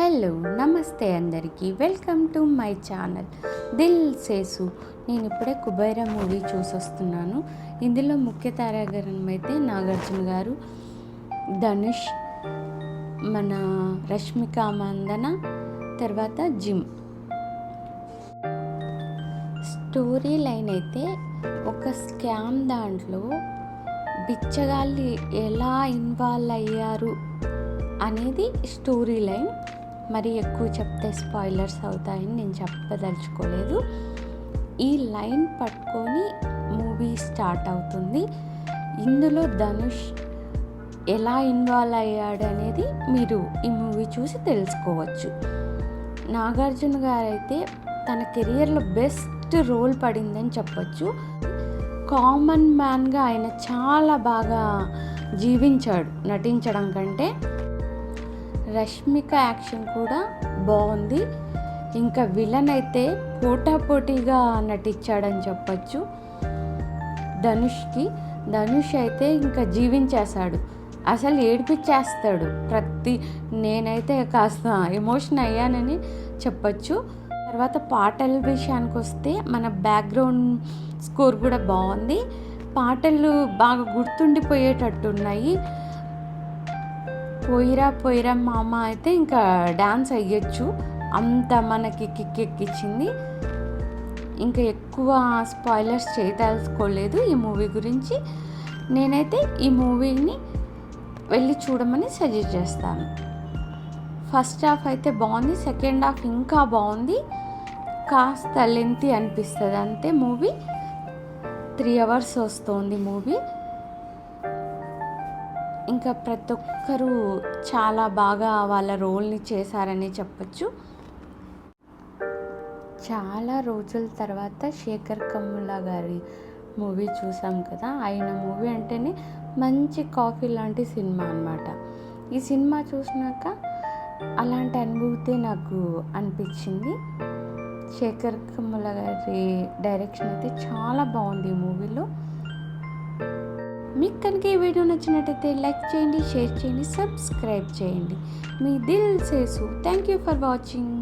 Hello నమస్తే అందరికీ welcome to my channel Dil Sesu. నేను ఇప్పుడే కుబైరా మూవీ చూసొస్తున్నాను. ఇందులో ముఖ్య తారాగణం అయితే నాగార్జున గారు, ధనుష్, మన రష్మిక మందన, తర్వాత జిమ్. స్టోరీ లైన్ అయితే ఒక స్కామ్ దాంట్లో బిచ్చగాళ్ళు ఎలా ఇన్వాల్వ్ అయ్యారు అనేది స్టోరీ లైన్. మరి ఎక్కువ చెప్తే స్పాయిలర్స్ అవుతాయని నేను చెప్పదలుచుకోలేదు. ఈ లైన్ పట్టుకొని మూవీ స్టార్ట్ అవుతుంది. ఇందులో ధనుష్ ఎలా ఇన్వాల్వ్ అయ్యాడు అనేది మీరు ఈ మూవీ చూసి తెలుసుకోవచ్చు. నాగార్జున గారైతే తన కెరియర్లో బెస్ట్ రోల్ పడిందని చెప్పొచ్చు. కామన్ మ్యాన్గా ఆయన చాలా బాగా జీవించాడు నటించడం కంటే. రష్మిక యాక్షన్ కూడా బాగుంది. ఇంకా విలన్ అయితే పోటాపోటీగా నటించాడని చెప్పచ్చు. ధనుష్ అయితే ఇంకా జీవించేశాడు, అసలు ఏడిపించేస్తాడు. నేనైతే కాస్త ఎమోషన్ అయ్యానని చెప్పచ్చు. తర్వాత పాటల విషయానికి వస్తే మన బ్యాక్గ్రౌండ్ స్కోర్ కూడా బాగుంది. పాటలు బాగా గుర్తుండిపోయేటట్టున్నాయి. పోయిరా మామ అయితే ఇంకా డ్యాన్స్ అయ్యొచ్చు, అంత మనకి కిక్కెక్కిచ్చింది. ఇంకా ఎక్కువ స్పాయిలర్స్ చేయదలుచుకోలేదు ఈ మూవీ గురించి. నేనైతే ఈ మూవీని వెళ్ళి చూడమని సజెస్ట్ చేస్తాను. ఫస్ట్ హాఫ్ అయితే బాగుంది, సెకండ్ హాఫ్ ఇంకా బాగుంది. కాస్త లెంతీ అనిపిస్తుంది అంతే. మూవీ 3 hours వస్తుంది మూవీ. ఇంకా ప్రతి ఒక్కరూ చాలా బాగా వాళ్ళ రోల్ని చేశారని చెప్పచ్చు. చాలా రోజుల తర్వాత శేఖర్ కమ్ముల గారి మూవీ చూసాం కదా. ఆయన మూవీ అంటేనే మంచి కాఫీ లాంటి సినిమా అన్నమాట. ఈ సినిమా చూసినాక అలాంటి అనుభూతి నాకు అనిపించింది. శేఖర్ కమ్ముల గారి డైరెక్షన్ అయితే చాలా బాగుంది ఈ మూవీలో. మీకు కనుక ఈ వీడియో నచ్చినట్టయితే లైక్ చేయండి, షేర్ చేయండి, సబ్స్క్రైబ్ చేయండి. మీ Dil Sesu. Thank you for watching.